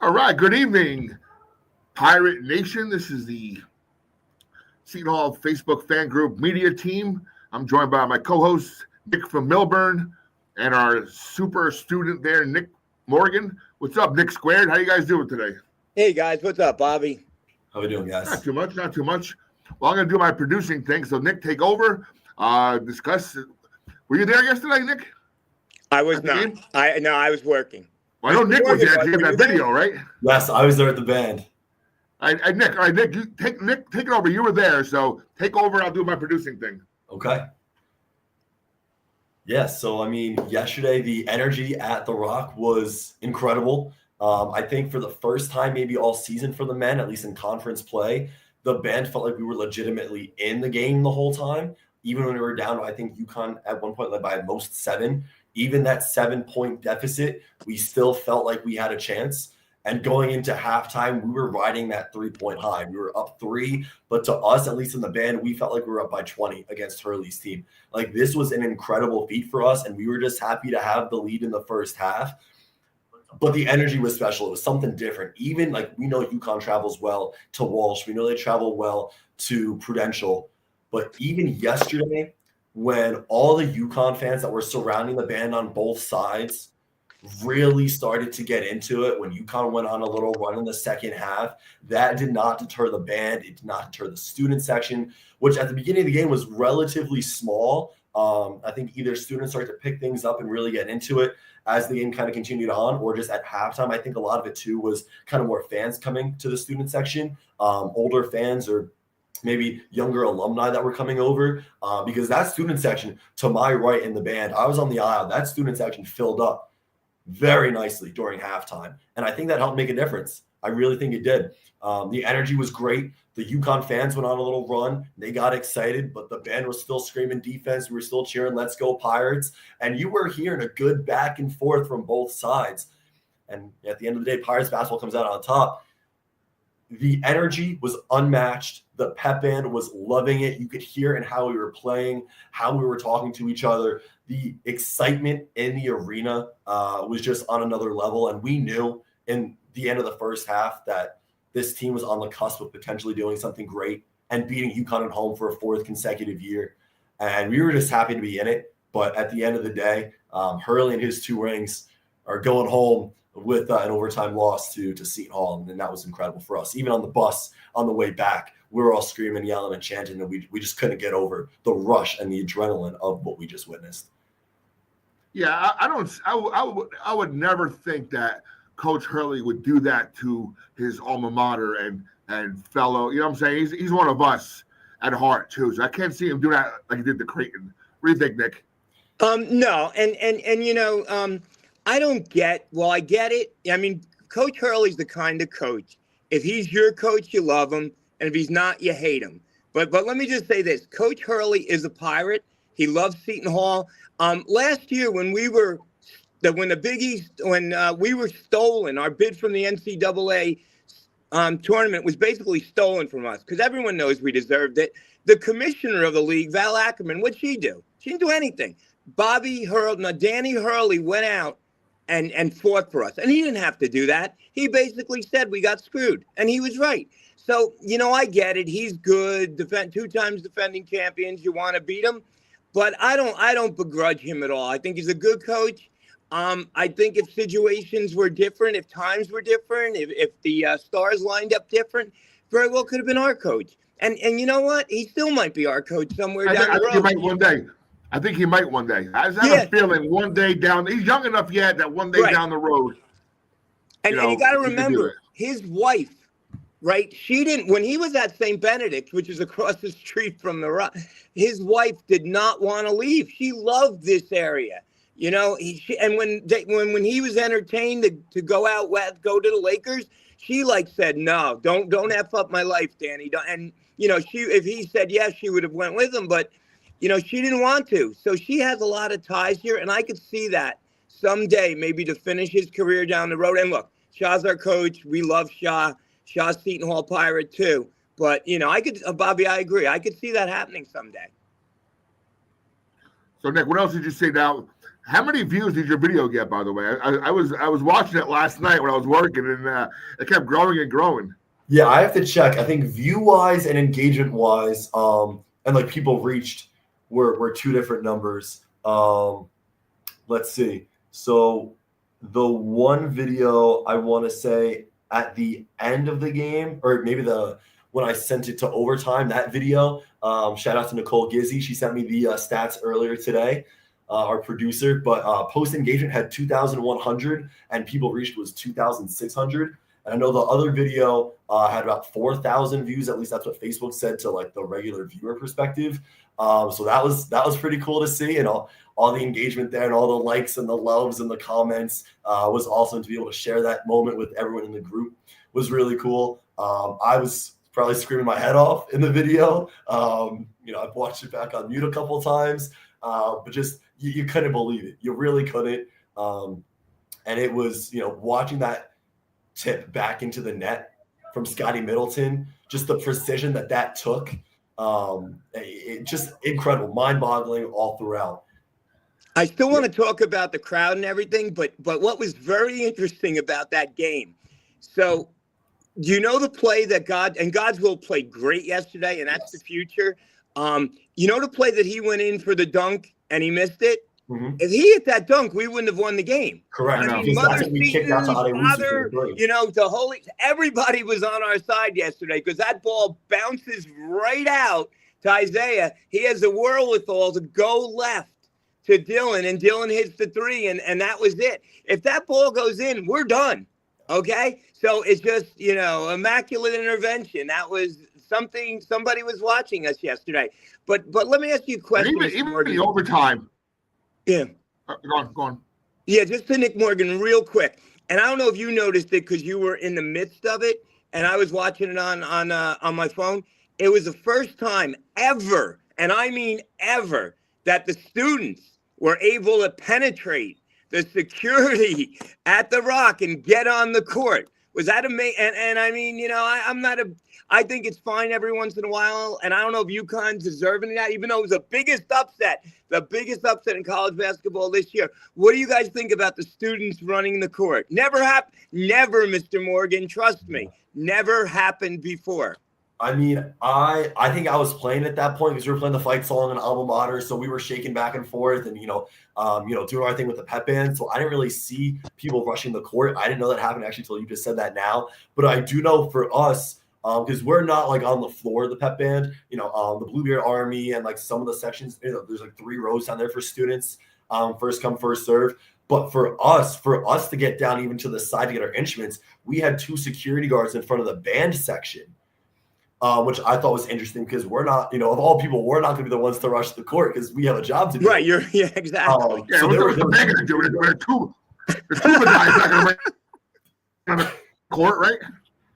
All right, good evening, Pirate Nation. This is the Seton Hall Facebook fan group media team. I'm joined by my co-host Nick from Milburn and our super student there, Nick Morgan. What's up, Nick Squared? How you guys doing today? Hey guys, what's up, Bobby? How we doing, Not guys? too much, not too much. Well, I'm gonna do my producing thing. So Nick, take over. Discuss. Were you there yesterday, Nick? I was At the not. game? I was working. Well, I know Nick was there. You Were had you that video, right? Yes, I was there at the band. Nick, all right, Nick, you take it over. You were there, so take over. I'll do my producing thing. Okay. Yes, so I mean, yesterday the energy at the Rock was incredible. I think for the first time, maybe all season for the men, at least in conference play, the band felt like we were legitimately in the game the whole time. Even when we were down, I think UConn at one point led by at most 7. Even that 7-point deficit, we still felt like we had a chance. And going into halftime, we were riding that 3-point high. We were up 3, but to us, at least in the band, we felt like we were up by 20 against Hurley's team. Like, this was an incredible feat for us, and we were just happy to have the lead in the first half. But the energy was special. It was something different. Even, like, we know UConn travels well to Walsh. We know they travel well to Prudential. But even yesterday, when all the UConn fans that were surrounding the band on both sides really started to get into it, when UConn went on a little run in the second half, that did not deter the band. It did not deter the student section, which at the beginning of the game was relatively small. I think either students started to pick things up and really get into it as the game kind of continued on, or just at halftime. I think a lot of it too was kind of more fans coming to the student section, older fans or maybe younger alumni that were coming over, because that student section to my right in the band, I was on the aisle, that student section filled up very nicely during halftime. And I think that helped make a difference. I really think it did. The energy was great. The UConn fans went on a little run. They got excited, but the band was still screaming defense. We were still cheering, let's go Pirates. And you were hearing a good back and forth from both sides. And at the end of the day, Pirates basketball comes out on top. The energy was unmatched. The pep band was loving it. You could hear in how we were playing, how we were talking to each other. The excitement in the arena was just on another level. And we knew in the end of the first half that this team was on the cusp of potentially doing something great and beating UConn at home for a 4th consecutive year. And we were just happy to be in it. But at the end of the day, Hurley and his 2 rings are going home with an overtime loss to Seton Hall, and that was incredible for us. Even on the bus on the way back, we were all screaming, yelling, and chanting, and we just couldn't get over the rush and the adrenaline of what we just witnessed. Yeah, I would never think that Coach Hurley would do that to his alma mater and fellow. You know what I'm saying? He's one of us at heart too. So I can't see him do that like he did to Creighton. What do you think, Nick? No, and I don't get. Well, I get it. I mean, Coach Hurley's the kind of coach. If he's your coach, you love him, and if he's not, you hate him. But let me just say this: Coach Hurley is a Pirate. He loves Seton Hall. Last year, when we were stolen, our bid from the NCAA tournament was basically stolen from us because everyone knows we deserved it. The commissioner of the league, Val Ackerman, what'd she do? She didn't do anything. Danny Hurley went out and fought for us. And he didn't have to do that. He basically said we got screwed. And he was right. So, I get it. He's good. 2 times defending champions. You want to beat him. But I don't begrudge him at all. I think he's a good coach. I think if situations were different, if times were different, if the stars lined up different, very well could have been our coach. And you know what? He still might be our coach somewhere down the road. I think he might one day. I think he might one day. I just have a feeling one day down. He's young enough yet that one day down the road. And you got to remember, his wife, right? She didn't, when he was at St. Benedict, which is across the street from the Rock, his wife did not want to leave. She loved this area. And when he was entertained to go out west, go to the Lakers, she said, no, don't F up my life, Danny. And, if he said yes, she would have went with him, but she didn't want to. So she has a lot of ties here, and I could see that someday maybe to finish his career down the road. And look, Shaw's our coach. We love Shaw. Shaw's Seton Hall Pirate too. But, Bobby, I agree. I could see that happening someday. So, Nick, what else did you say now? How many views did your video get, by the way? I was watching it last night when I was working, and it kept growing and growing. Yeah, I have to check. I think view-wise and engagement-wise, and like people reached were two different numbers. Let's see. So the one video I want to say at the end of the game, or maybe when I sent it to overtime, that video, shout out to Nicole Gizzi. She sent me the stats earlier today, our producer. But post engagement had 2,100 and people reached was 2,600. And I know the other video had about 4,000 views. At least that's what Facebook said to like the regular viewer perspective. So that was pretty cool to see, and all the engagement there and all the likes and the loves and the comments was awesome. To be able to share that moment with everyone in the group was really cool. I was probably screaming my head off in the video. I've watched it back on mute a couple of times, but just you couldn't believe it. You really couldn't. And it was watching that tip back into the net from Scotty Middleton, just the precision that took. It just incredible, mind-boggling all throughout. I still want to talk about the crowd and everything, but what was very interesting about that game. So, do you know the play that Godswill played great yesterday, and that's the future. The play that he went in for the dunk and he missed it. Mm-hmm. If he hit that dunk, we wouldn't have won the game. Correct. I mean, Mother Seton, Father, the Holy, everybody was on our side yesterday because that ball bounces right out to Isaiah. He has the wherewithal to go left to Dylan, and Dylan hits the three, and that was it. If that ball goes in, we're done. Okay? So it's just, immaculate intervention. That was something, somebody was watching us yesterday. But let me ask you a question. Even the overtime. Yeah. Go on. Yeah, just to Nick Morgan real quick. And I don't know if you noticed it because you were in the midst of it, and I was watching it on my phone. It was the first time ever, and I mean ever, that the students were able to penetrate the security at the Rock and get on the court. Was that amazing? And I mean, I think it's fine every once in a while. And I don't know if UConn's deserving of that, even though it was the biggest upset in college basketball this year. What do you guys think about the students running the court? Never, Mr. Morgan, trust me, never happened before. I mean, I think I was playing at that point because we were playing the fight song and alma mater, so we were shaking back and forth and doing our thing with the pep band. So I didn't really see people rushing the court. I didn't know that happened actually until you just said that now. But I do know for us, because we're not like on the floor of the pep band, the Bluebeard Army and like some of the sections, there's like 3 rows down there for students, first come, first serve. But for us to get down even to the side to get our instruments, we had 2 security guards in front of the band section. Which I thought was interesting because we're not, of all people, we're not going to be the ones to rush the court because we have a job to do. Right, exactly. So they were going to do it. The tuba guy's not going to run the court, right?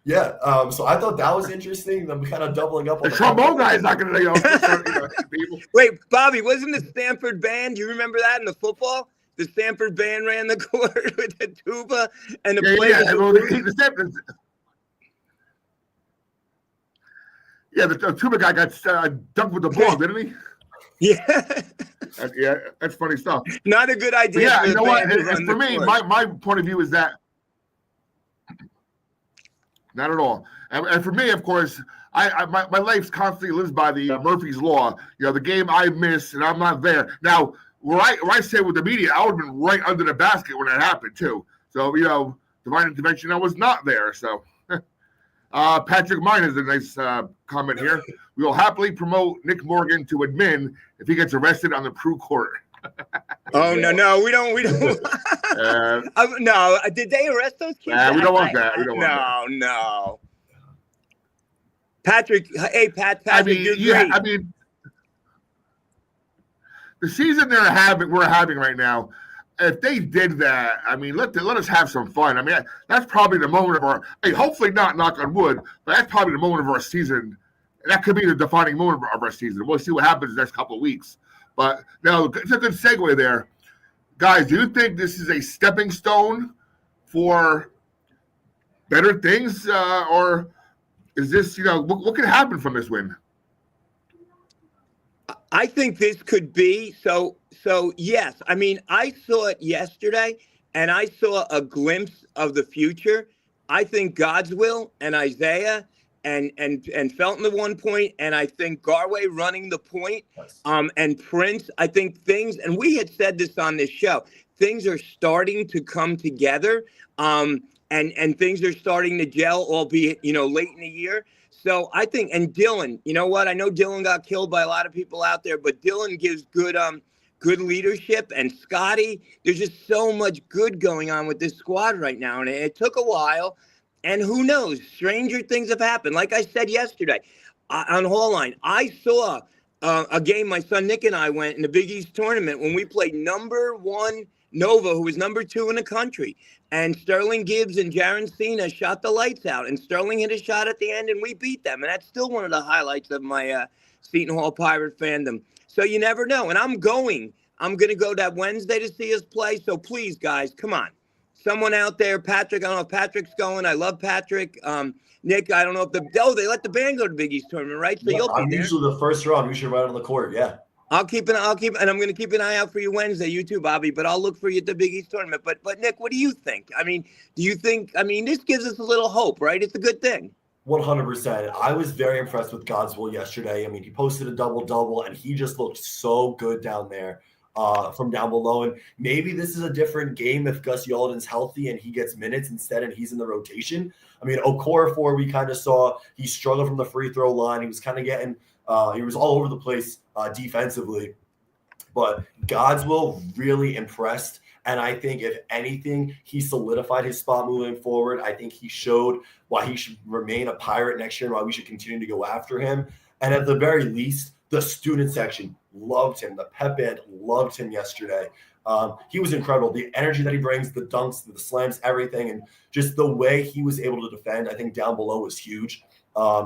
Yeah. So I thought that was interesting. Them kind of doubling up on the trombone guy is not going to, people. Wait, Bobby, wasn't the Stanford band? Do you remember that in the football? The Stanford band ran the court with the tuba and the players. The Stanford. Yeah, the tuba guy got dunked with the ball, didn't he? Yeah. That's funny stuff. Not a good idea. Yeah, you know what? And for me, my point of view is that not at all. And for me, of course, my life constantly lives by the Murphy's Law. The game I miss and I'm not there. Now, where I say with the media, I would have been right under the basket when that happened too. So, divine intervention, I was not there. So. Patrick Mine has a nice comment here. We will happily promote Nick Morgan to admin if he gets arrested on the Prue court. Oh no, we don't. No, did they arrest those kids? We don't want that. No. Patrick, hey Patrick, you're great. I mean, the season we're having right now. If they did that, I mean, let us have some fun. I mean, that's probably the moment of our. Hey, hopefully not, knock on wood, but that's probably the moment of our season. That could be the defining moment of our season. We'll see what happens the next couple of weeks. But now it's a good segue there, guys. Do you think this is a stepping stone for better things, or is this what could happen from this win? I think this could be so. Yes, I mean, I saw it yesterday, and I saw a glimpse of the future. I think God's will and Isaiah and Felton at one point, and I think Garway running the point, Yes. and Prince. I think things, and we had said this on this show. Things are starting to come together, and things are starting to gel, albeit late in the year. So I think, and Dylan, you know what? I know Dylan got killed by a lot of people out there, but Dylan gives good leadership. And Scotty, there's just so much good going on with this squad right now. And it took a while. And who knows? Stranger things have happened. Like I said yesterday on Hall Line, I saw a game my son Nick and I went in the Big East tournament when we played number 1 Nova, who was number 2 in the country. And Sterling Gibbs and Jaron Cena shot the lights out. And Sterling hit a shot at the end, and we beat them. And that's still one of the highlights of my Seton Hall Pirate fandom. So you never know. And I'm going to go that Wednesday to see us play. So please, guys, come on. Someone out there, Patrick, I don't know if Patrick's going. I love Patrick. Nick, I don't know if they let the band go to Big East tournament, right? So Yeah, you'll be I'm there. usually the first row. I'm usually right on the court. Yeah. And I'm going to keep an eye out for you Wednesday. You too, Bobby. But I'll look for you at the Big East tournament. But Nick, what do you think? I mean, this gives us a little hope, right? It's a good thing. 100%. I was very impressed with Godswill yesterday. I mean, he posted a double-double, and he just looked so good down there from down below. And maybe this is a different game if Gus Yalden's healthy and he gets minutes instead and he's in the rotation. I mean, Okorafor, we kind of saw he struggled from the free throw line. He was kind of getting he was all over the place defensively. But Godswill really impressed. And I think, if anything, he solidified his spot moving forward. I think he showed why he should remain a Pirate next year and why we should continue to go after him. And at the very least, the student section loved him. The pep band loved him yesterday. He was incredible. The energy that he brings, the dunks, the slams, everything, and just the way he was able to defend, I think down below was huge.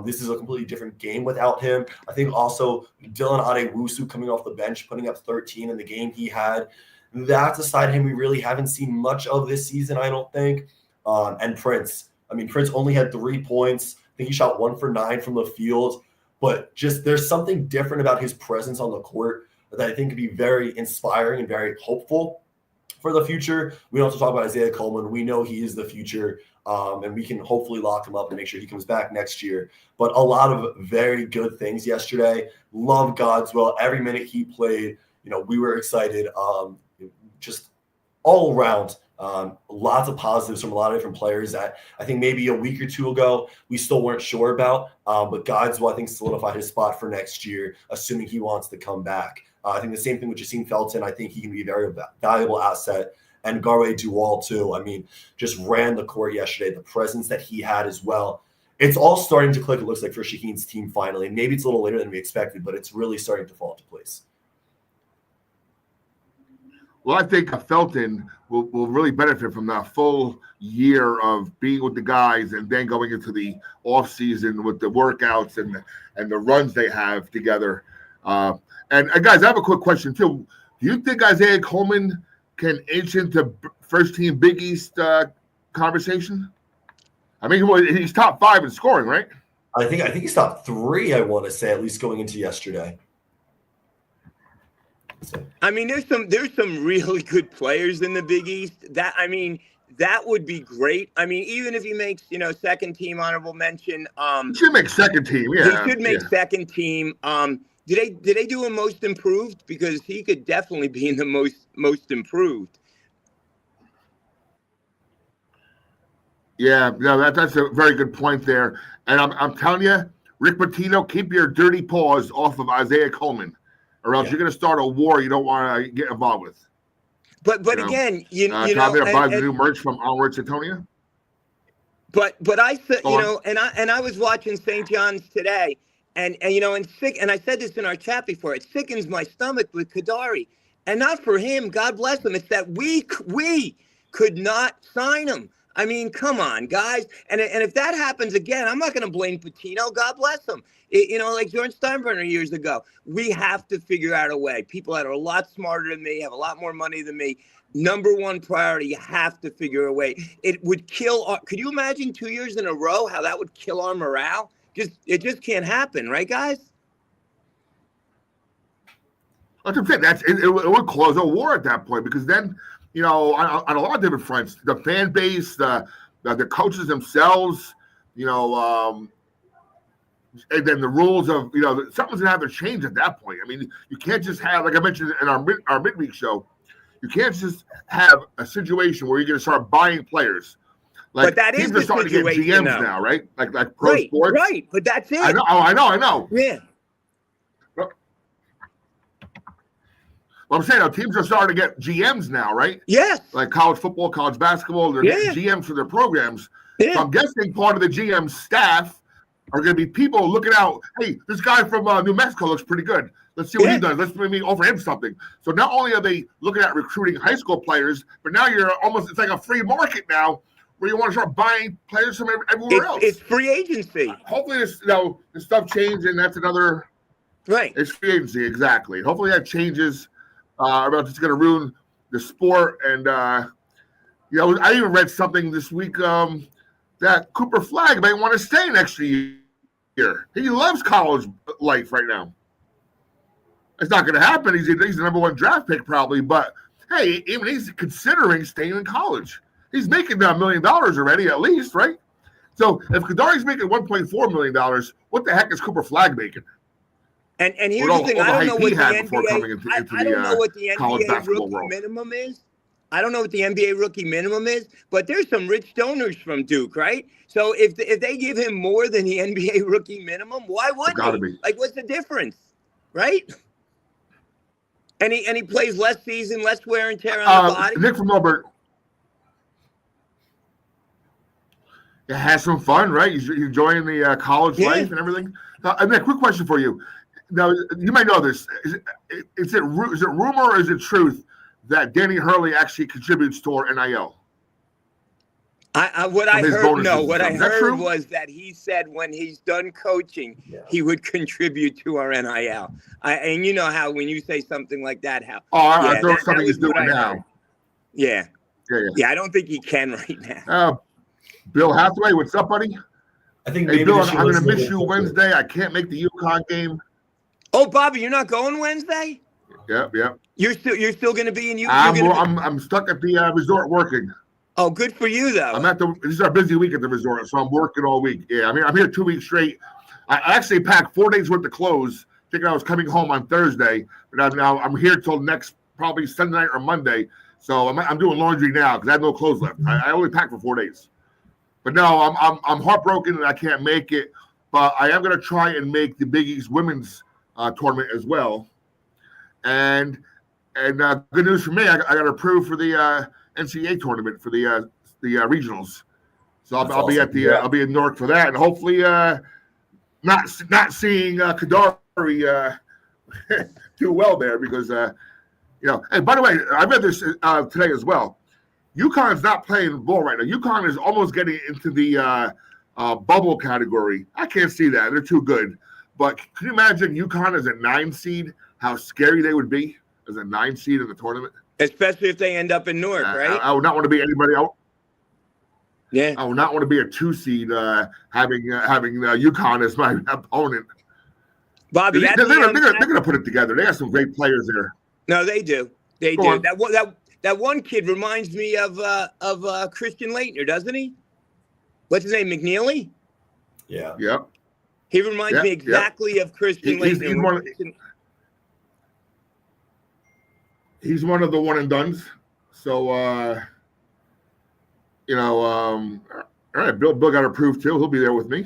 This is a completely different game without him. I think also Dylan Adewusu coming off the bench, putting up 13 in the game he had. That's a side of him we really haven't seen much of this season, I don't think. And Prince. I mean, Prince only had 3 points. I think he shot 1 for 9 from the field. But just there's something different about his presence on the court that I think could be very inspiring and very hopeful for the future. We also talk about Isaiah Coleman. We know he is the future, and we can hopefully lock him up and make sure he comes back next year. But a lot of very good things yesterday. Love Godswill. Every minute he played, we were excited. Just all around, lots of positives from a lot of different players that I think maybe a week or two ago we still weren't sure about. But Godswill, I think, solidified his spot for next year, assuming he wants to come back. I think the same thing with Jacine Felton. I think he can be a very valuable asset. And Garway Duval, too. I mean, just ran the court yesterday. The presence that he had as well. It's all starting to click, it looks like, for Shaheen's team finally. Maybe it's a little later than we expected, but it's really starting to fall into place. Well, I think Felton will really benefit from that full year of being with the guys and then going into the off season with the workouts and the runs they have together. And guys, I have a quick question too. Do you think Isaiah Coleman can inch into first team Big East conversation? I mean, he's top 5 in scoring, right? I think he's top 3. I want to say, at least going into yesterday. I mean, there's some really good players in the Big East. That would be great. I mean, even if he makes, second team honorable mention. He should make second team, yeah. He should make second team. Did they do a most improved? Because he could definitely be in the most improved. Yeah, no, that's a very good point there. And I'm telling you, Rick Pitino, keep your dirty paws off of Isaiah Coleman, or else you're going to start a war you don't want to get involved with. But again, buy the new merch from Onward Setonia. But I said, and I was watching St. John's today, and I said this in our chat before. It sickens my stomach with Kadari, and not for him. God bless him. It's that we could not sign him. I mean, come on, guys. And if that happens again, I'm not going to blame Pitino. God bless him. Like George Steinbrenner years ago, we have to figure out a way. People that are a lot smarter than me, have a lot more money than me. Number one priority, you have to figure a way. It would kill. Could you imagine 2 years in a row how that would kill our morale? It just can't happen, right, guys? That's what I'm saying. It would cause a war at that point because then, on a lot of different fronts, the fan base, the coaches themselves, and then the rules of, something's going to have to change at that point. I mean, you can't just have, like I mentioned in our midweek show, you can't just have a situation where you're going to start buying players. Like, but that teams is the are starting to get GMs now, right? Like pro sports. Right, but that's it. I know. Yeah. Well, I'm saying teams are starting to get GMs now, right? Yes. Like college football, college basketball, they're getting GMs for their programs. Yeah. So I'm guessing part of the GM staff are going to be people looking out. Hey, this guy from New Mexico looks pretty good. Let's see what he does. Let's maybe offer him something. So not only are they looking at recruiting high school players, but now it's like a free market now where you want to start buying players from everywhere else. It's free agency. Hopefully this stuff changes, and that's another. Right. It's free agency, exactly. Hopefully that changes. About it's going to ruin the sport, and I even read something this week that Cooper Flagg might want to stay next year. He loves college life right now. It's not going to happen. He's the number one draft pick probably, but hey, even he's considering staying in college. He's making $1 million already, at least, right? So if Kadari's making $1.4 million, what the heck is Cooper Flagg making? And here's the thing: I don't know what the NBA. I don't know what the NBA rookie minimum is. I don't know what the NBA rookie minimum is, but there's some rich donors from Duke, right? So if they give him more than the NBA rookie minimum, why wouldn't he? Like, what's the difference, right? And he plays less season, less wear and tear on the body. Nick from Melbourne. It has some fun, right? He's enjoying the college life and everything. Nick, quick question for you. Now, you might know this. Is it rumor or is it truth that Danny Hurley actually contributes to our NIL? What I heard was that he said when he's done coaching, he would contribute to our NIL. And you know how when you say something like that, I thought something he's doing now. Yeah, I don't think he can right now. Bill Hathaway, what's up, buddy? I think hey, Bill, I'm going to miss you Wednesday. I can't make the UConn game. Oh, Bobby, you're not going Wednesday? Yep. You're still going to be in UConn? I'm stuck at the resort working. Oh, good for you, though. This is our busy week at the resort, so I'm working all week. Yeah, I'm here 2 weeks straight. I actually packed 4 days worth of clothes, thinking I was coming home on Thursday, but now I'm here till next probably Sunday night or Monday. So I'm doing laundry now because I have no clothes left. I only packed for 4 days. But no, I'm heartbroken and I can't make it. But I am going to try and make the Big East women's tournament as well. And good news for me, I got approved for the NCAA tournament for the regionals. So I'll be at I'll be in Newark for that, and hopefully not seeing Kadari do well there because And by the way, I read this today as well. UConn's not playing ball right now. UConn is almost getting into the bubble category. I can't see that; they're too good. But can you imagine UConn as a 9 seed? How scary they would be as a 9 seed in the tournament. Especially if they end up in Newark, right? I would not want to be anybody else. Yeah. I would not want to be a 2 seed having UConn as my opponent. Bobby, they're going to put it together. They have some great players there. No, they do. They do. That one kid reminds me of Christian Laettner, doesn't he? What's his name? McNeely? Yeah. Yep. He reminds me exactly of Christian Laettner. He's one of the one and dones. So, all right, Bill got approved too. He'll be there with me.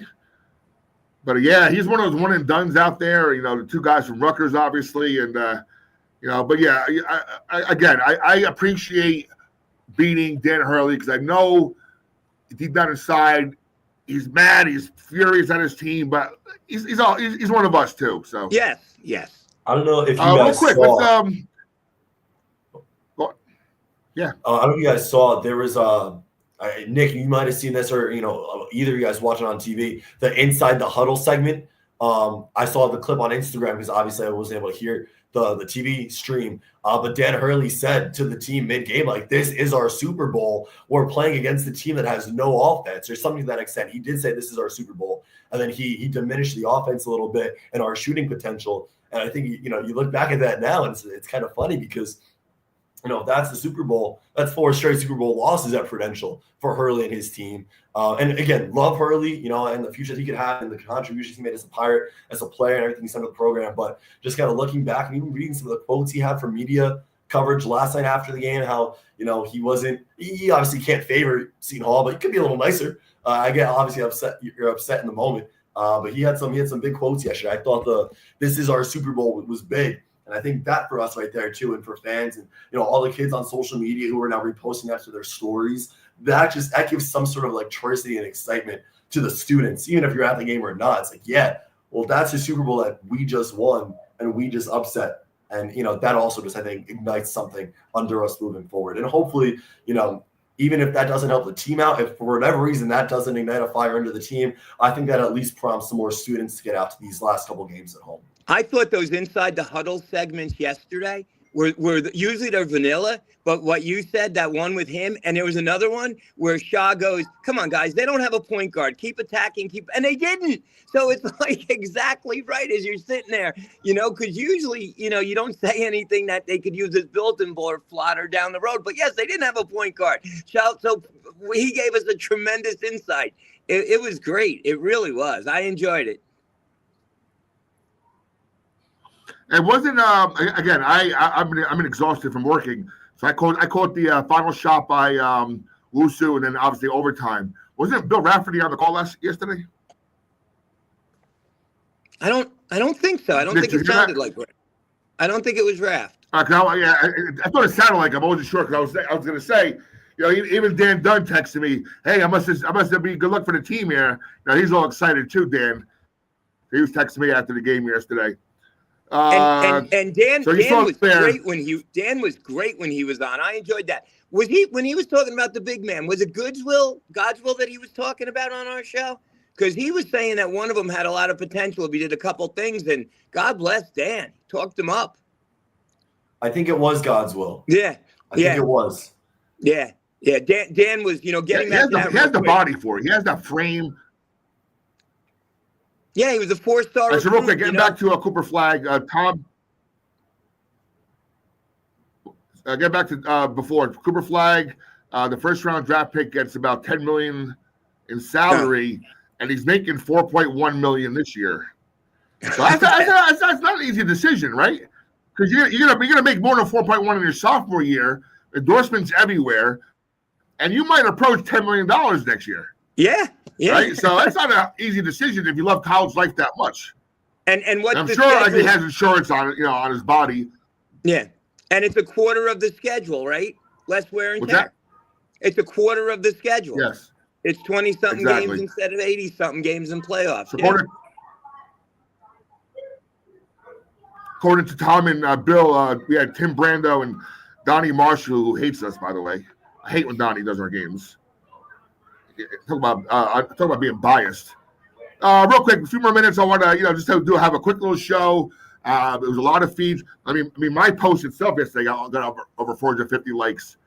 But yeah, he's one of those one and dones out there. The 2 guys from Rutgers, obviously, and But yeah, I appreciate beating Dan Hurley because I know deep down inside he's mad, he's furious at his team, but he's one of us too. So yes. I don't know if you guys real quick, saw. Yeah. I don't know if you guys saw there was Nick, you might have seen this, or either of you guys watching on TV, the Inside the Huddle segment. I saw the clip on Instagram because obviously I wasn't able to hear the TV stream. But Dan Hurley said to the team mid-game, like, this is our Super Bowl. We're playing against the team that has no offense or something to that extent. He did say this is our Super Bowl. And then he diminished the offense a little bit and our shooting potential. And I think, you look back at that now and it's kind of funny because, if that's the Super Bowl, that's 4 straight Super Bowl losses at Prudential for Hurley and his team. And again, love Hurley, and the future that he could have and the contributions he made as a Pirate, as a player, and everything he's done to the program. But just kind of looking back and even reading some of the quotes he had for media coverage last night after the game, how, he obviously can't favor Seton Hall, but he could be a little nicer. I get obviously upset. You're upset in the moment. But he had some big quotes yesterday. I thought "This is our Super Bowl" was big. And I think that for us right there too, and for fans and all the kids on social media who are now reposting that to their stories, that gives some sort of electricity and excitement to the students, even if you're at the game or not. It's like, yeah, well, that's a Super Bowl that we just won and we just upset, and that also just, I think, ignites something under us moving forward. And hopefully, even if that doesn't help the team out, if for whatever reason that doesn't ignite a fire under the team, I think that at least prompts some more students to get out to these last couple games at home. I thought those inside the huddle segments yesterday were usually they're vanilla, but what you said, that one with him, and there was another one where Shaw goes, "Come on, guys, they don't have a point guard. Keep attacking, and they didn't." So it's exactly right as you're sitting there, because usually, you don't say anything that they could use as bulletin board fodder down the road. But yes, they didn't have a point guard. So he gave us a tremendous insight. It was great. It really was. I enjoyed it. It wasn't again. I'm exhausted from working, so I caught the final shot by Wusu, and then obviously overtime. Wasn't Bill Rafferty on the call yesterday? I don't think so. I don't think it sounded like Raft. I don't think it was Raft. I thought it sounded like him. I wasn't sure because I was going to say, even Dan Dunn texted me, "Hey, I must have be good luck for the team here." He's all excited too, Dan. He was texting me after the game yesterday. And Dan was great when he was on. I enjoyed that. Was he when he was talking about the big man? Was it God's will that he was talking about on our show? Because he was saying that one of them had a lot of potential if he did a couple things, and God bless Dan, talked him up. I think it was God's will. Yeah, I think it was. Yeah. Dan was getting that. He has the body for it. He has that frame. Yeah, he was a 4-star. So real quick, getting back to Cooper Flag, Tom. Get back to before Cooper Flag. The first round draft pick gets about $10 million in salary, and he's making $4.1 million this year. So that's not an easy decision, right? Because you're gonna make more than $4.1 in your sophomore year. Endorsements everywhere, and you might approach $10 million next year. Yeah. Right, so that's not an easy decision if you love college life that much. And what I'm sure he has insurance on it, on his body. Yeah, and it's a quarter of the schedule, right? Less wear and tear. It's a quarter of the schedule. Yes, it's 20-something games instead of 80-something games in playoffs. According to Tom and Bill, we had Tim Brando and Donnie Marshall, who hates us, by the way. I hate when Donnie does our games. Talk about being biased. Real quick, a few more minutes. I want to, just have a quick little show. There was a lot of feeds. I mean, my post itself yesterday got over 450 likes.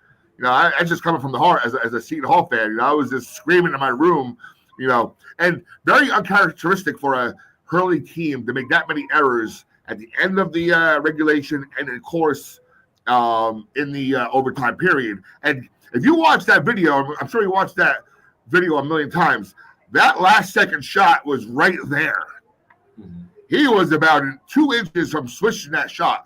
I just coming from the heart as a Seton Hall fan. I was just screaming in my room. And very uncharacteristic for a Hurley team to make that many errors at the end of the regulation and, of course, in the overtime period. And if you watch that video, I'm sure you watched that video a million times. That last second shot was right there. Mm-hmm. He was about 2 inches from switching that shot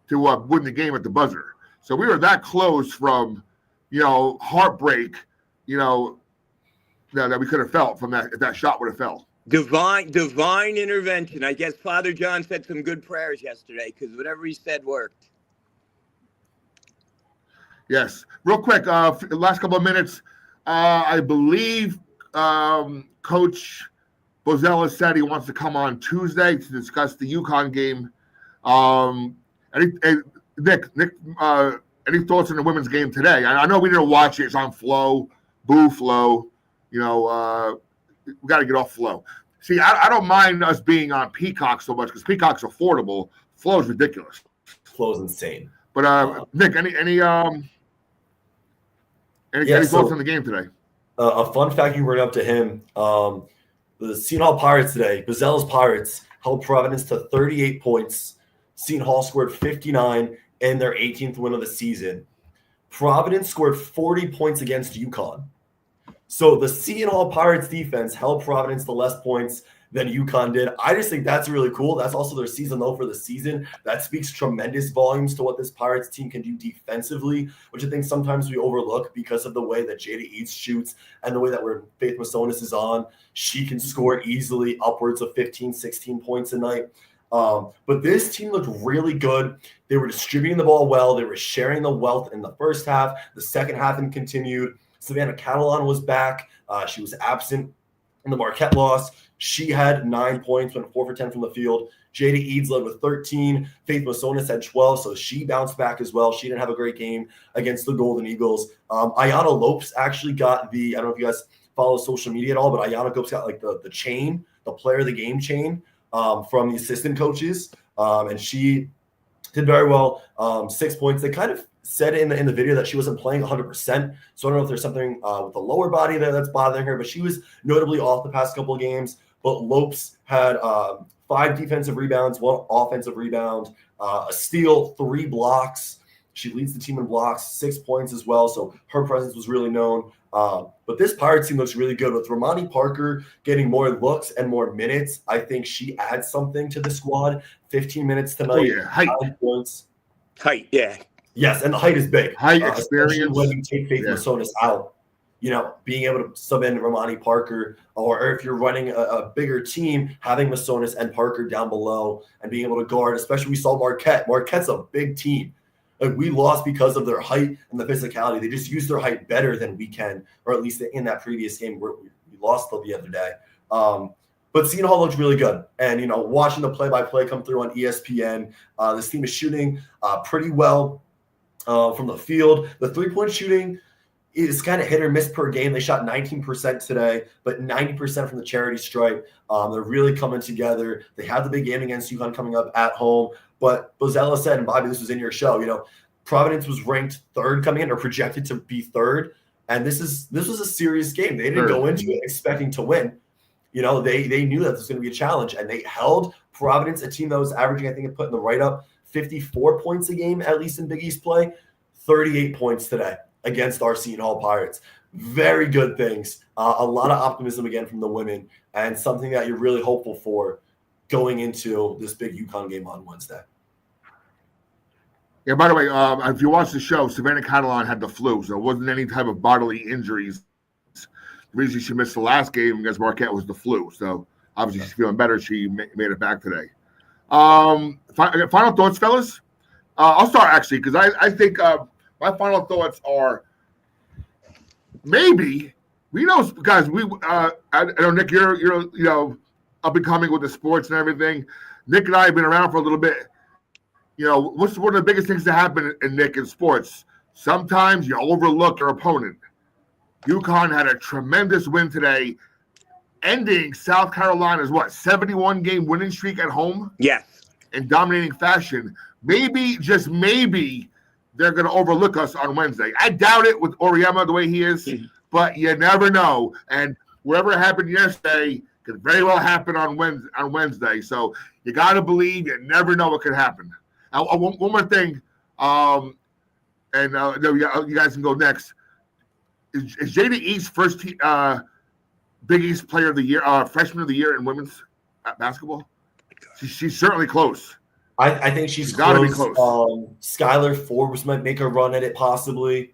to win the game at the buzzer. So we were that close from, heartbreak, that we could have felt from that if that shot would have fell. Divine intervention. I guess Father John said some good prayers yesterday because whatever he said worked. Yes. Real quick, last couple of minutes. I believe Coach Bozella said he wants to come on Tuesday to discuss the UConn game. Nick, any thoughts on the women's game today? I know we didn't watch it. It's on Flow, Flow. We got to get off Flow. See, I don't mind us being on Peacock so much because Peacock's affordable. Flow's ridiculous. Flow's insane. But Nick, any thoughts on the game today? A fun fact you bring up to him, the Seton Hall Pirates today, Bozella's Pirates, held Providence to 38 points. Seton Hall scored 59 in their 18th win of the season. Providence scored 40 points against UConn. So the Seton Hall Pirates defense held Providence to less points than UConn did. I just think that's really cool. That's also their season low for the season. That speaks tremendous volumes to what this Pirates team can do defensively, which I think sometimes we overlook because of the way that Jada Eats shoots and the way that where Faith Massonis is on. She can score easily upwards of 15, 16 points a night. But this team looked really good. They were distributing the ball well. They were sharing the wealth in the first half. The second half and continued. Savannah Catalan was back. She was absent in the Marquette loss. She had 9 points, went 4 for 10 from the field. Jada Eads led with 13. Faith Massonis had 12, so she bounced back as well. She didn't have a great game against the Golden Eagles. Ayana Lopes actually got the, I don't know if you guys follow social media at all, but Ayana Lopes got like the chain, the player of the game chain from the assistant coaches. And she did very well. 6 points. They kind of said in the video that she wasn't playing 100%. So I don't know if there's something with the lower body there that's bothering her, but she was notably off the past couple of games. But Lopes had 5 defensive rebounds, 1 offensive rebound, a steal, 3 blocks. She leads the team in blocks, 6 points as well. So her presence was really known. But this Pirates team looks really good with Ramani Parker getting more looks and more minutes. I think she adds something to the squad. 15 minutes tonight. Oh, yeah. Height. 9 points. Height, yeah. Yes, and the height is big. Height, experience. When you take Faith Massonis out, being able to sub in Ramani Parker, or if you're running a bigger team, having Massonis and Parker down below and being able to guard, especially we saw Marquette. Marquette's a big team. Like we lost because of their height and the physicality. They just use their height better than we can, or at least in that previous game where we lost the other day. But Seton Hall looks really good. And, watching the play-by-play come through on ESPN, this team is shooting pretty well from the field. The three-point shooting is kind of hit or miss per game. They shot 19% today, but 90% from the charity stripe. They're really coming together. They have the big game against UConn coming up at home. But Bozella said, and Bobby, this was in your show, Providence was ranked 3rd coming in or projected to be 3rd. And this was a serious game. They didn't go into it expecting to win. They knew that this was going to be a challenge, and they held Providence, a team that was averaging, I think it put in the write-up, 54 points a game, at least in Big East play, 38 points today against our Seton Hall Pirates. Very good things. A lot of optimism again from the women, and something that you're really hopeful for going into this big UConn game on Wednesday. Yeah, by the way, if you watch the show, Savannah Catalan had the flu, so it wasn't any type of bodily injuries. The reason she missed the last game against Marquette was the flu. So obviously she's feeling better. She made it back today. Final thoughts, fellas? I'll start actually because I think my final thoughts are maybe guys. I know Nick, you're up and coming with the sports and everything. Nick and I have been around for a little bit. What's one of the biggest things that happen in sports? Sometimes you overlook your opponent. UConn had a tremendous win today, ending South Carolina's 71-game winning streak at home? Yes. In dominating fashion. Maybe, just maybe, they're going to overlook us on Wednesday. I doubt it with Auriemma the way he is, but you never know. And whatever happened yesterday could very well happen on Wednesday. So you got to believe. You never know what could happen. One more thing, and you guys can go next. Is Jada East first Big East Player of the Year, Freshman of the Year in women's basketball? She's certainly close. I think she's got to be close. Skylar Forbes might make a run at it possibly.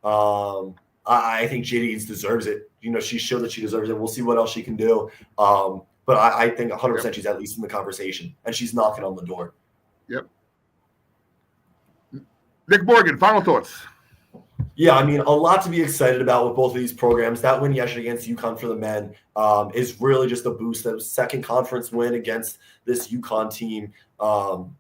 I think Jada Eats deserves it. She showed that she deserves it. We'll see what else she can do. But I think 100% she's at least in the conversation, and she's knocking on the door. Yep. Nick Morgan, final thoughts. Yeah, a lot to be excited about with both of these programs. That win yesterday against UConn for the men is really just a boost. That was second conference win against this UConn team. And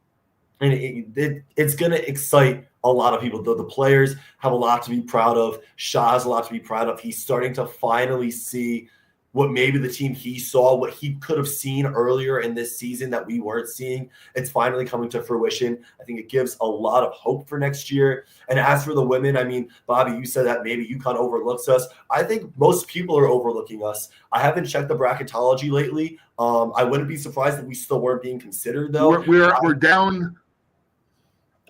it's going to excite a lot of people. The players have a lot to be proud of. Shah has a lot to be proud of. He's starting to finally see what maybe the team he saw, what he could have seen earlier in this season that we weren't seeing. It's finally coming to fruition. I think it gives a lot of hope for next year. And as for the women, I mean, Bobby, you said that maybe UConn overlooks us. I think most people are overlooking us. I haven't checked the bracketology lately. I wouldn't be surprised if we still weren't being considered, though. We're down.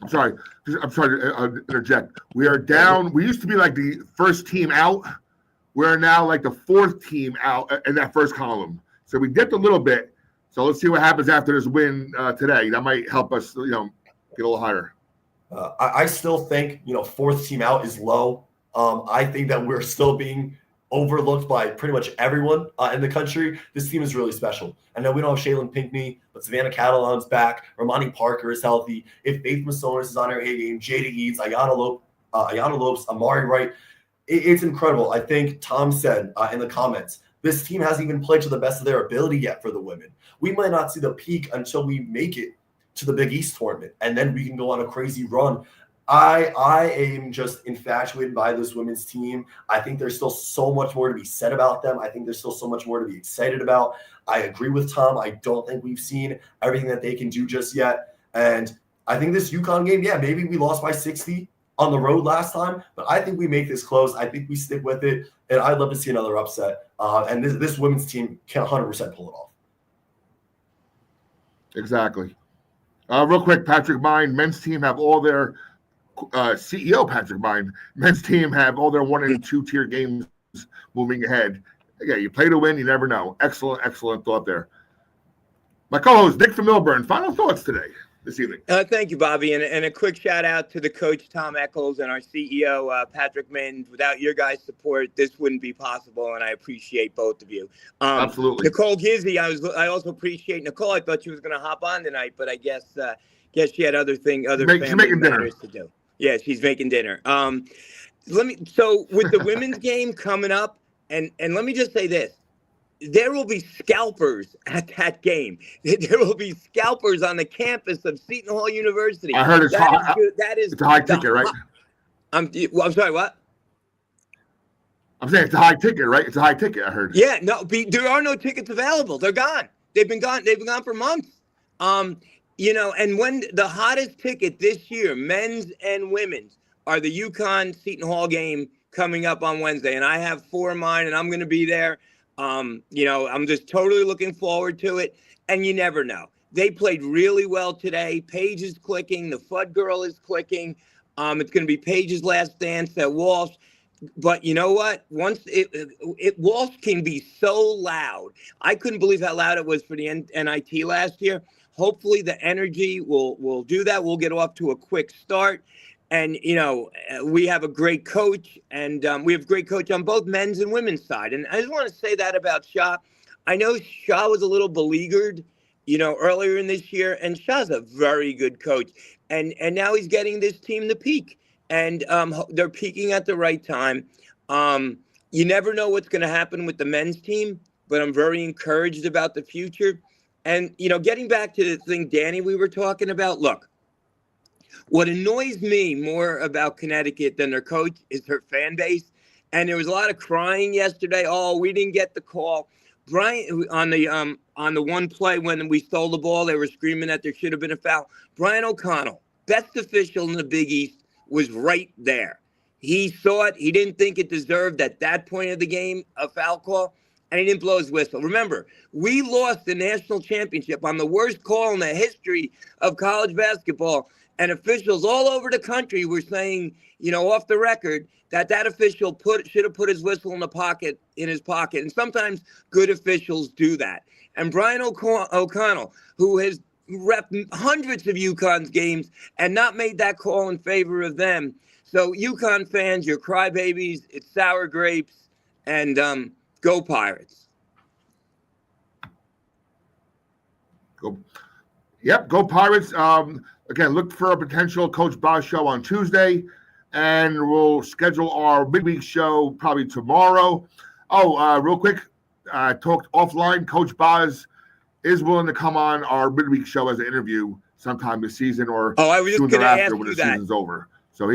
I'm sorry to interject. We are down. We used to be like the first team out. We're now like the fourth team out in that first column. So we dipped a little bit. So let's see what happens after this win today. That might help us, get a little higher. I still think, fourth team out is low. I think that we're still being overlooked by pretty much everyone in the country. This team is really special. I know we don't have Shaylin Pinckney, but Savannah Catalan's back. Ramani Parker is healthy. If Faith Masonis is on her A game, Jada Eads, Ayana Lopes, Amari Wright, it's incredible. I think Tom said in the comments, this team hasn't even played to the best of their ability yet for the women. We might not see the peak until we make it to the Big East tournament, and then we can go on a crazy run. I am just infatuated by this women's team. I think there's still so much more to be said about them. I think there's still so much more to be excited about. I agree with Tom. I don't think we've seen everything that they can do just yet. And I think this UConn game, maybe we lost by 60 on the road last time, but I think we make this close. I think we stick with it, and I'd love to see another upset. And this women's team can 100% pull it off. Exactly. Real quick, Patrick Mine, men's team have all their CEO Patrick Mine, men's team have all their 1 and 2 tier games moving ahead. Yeah, you play to win, you never know. Excellent thought there. My co-host, Nick from Milburn, final thoughts today, this evening. Thank you, Bobby. And a quick shout out to the coach, Tom Eccles, and our CEO, Patrick Mend. Without your guys' support, this wouldn't be possible, and I appreciate both of you. Absolutely. Nicole Gizzi, I also appreciate Nicole. I thought she was going to hop on tonight, but I guess she had other family matters to do. Yeah, she's making dinner. So with the women's game coming up, and let me just say this. There will be scalpers at that game. There will be scalpers on the campus of Seton Hall University. I heard it's a high ticket, right? I'm sorry, what? I'm saying it's a high ticket, right? It's a high ticket, I heard. Yeah, no, there are no tickets available. They're gone. They've been gone for months. And when the hottest ticket this year, men's and women's, are the UConn Seton Hall game coming up on Wednesday. And I have 4 of mine, and I'm going to be there. I'm just totally looking forward to it. And you never know. They played really well today. Paige is clicking. The Fudd girl is clicking. It's going to be Paige's last dance at Walsh. But you know what? Once Walsh can be so loud. I couldn't believe how loud it was for the NIT last year. Hopefully the energy will do that. We'll get off to a quick start. And, we have a great coach, and we have a great coach on both men's and women's side. And I just want to say that about Shah. I know Shah was a little beleaguered, earlier in this year, and Shah's a very good coach. And now he's getting this team to peak, and they're peaking at the right time. You never know what's going to happen with the men's team, but I'm very encouraged about the future. And, getting back to the thing, Danny, we were talking about, look, what annoys me more about Connecticut than their coach is their fan base. And there was a lot of crying yesterday. Oh, we didn't get the call. Brian, on the one play when we stole the ball, they were screaming that there should have been a foul. Brian O'Connell, best official in the Big East, was right there. He saw it. He didn't think it deserved at that point of the game a foul call, and he didn't blow his whistle. Remember, we lost the national championship on the worst call in the history of college basketball. And officials all over the country were saying, off the record, that official should have put his whistle in his pocket. And sometimes good officials do that. And Brian O'Connell, who has repped hundreds of UConn's games and not made that call in favor of them. So UConn fans, you're crybabies. It's sour grapes. And go Pirates. Go Pirates. Again, look for a potential Coach Boz show on Tuesday, and we'll schedule our midweek show probably tomorrow. Real quick, I talked offline. Coach Boz is willing to come on our midweek show as an interview sometime this season, or I was just going to ask when you the that. season's over. So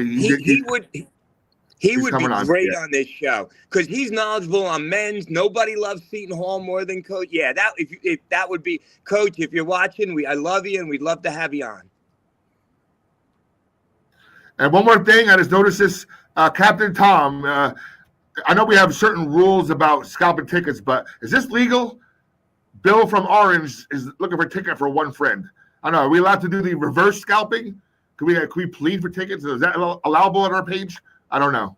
He would be coming on. great Yeah. on this show because he's knowledgeable on men's. Nobody loves Seton Hall more than Coach. Yeah, that if that would be Coach. If you're watching, I love you and we'd love to have you on. And one more thing, I just noticed this, Captain Tom. I know we have certain rules about scalping tickets, but is this legal? Bill from Orange is looking for a ticket for one friend. I don't know. Are we allowed to do the reverse scalping? Can we plead for tickets? Is that allowable on our page? I don't know.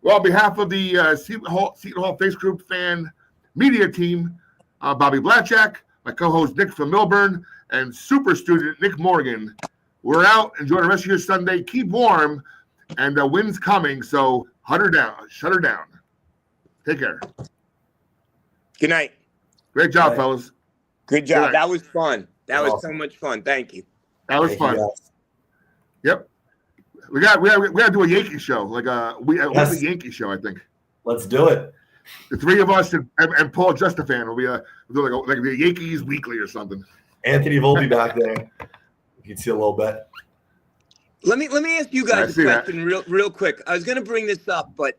Well, on behalf of the Seton Hall Face Group fan media team, Bobby Blatchak, my co-host Nick from Milburn, and super student Nick Morgan, we're out. Enjoy the rest of your Sunday. Keep warm, and the wind's coming, so shut her down. Take care. Good night. Great job, Right. fellas. Good job. Good night. That was fun. That was Awesome. so much fun. Thank you. That was Thank you, fun. guys. Yep. We got to do a Yankee show, like what's Yes. the Yankee show? I think Let's do it. the three of us and Paul Justafan will be we'll do like the Yankees Weekly or something. Anthony will be back there. You can see a little bit. Let me ask you I guys a see that. question real quick. I was going to bring this up, but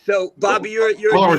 so Bobby, you're Hold on, we're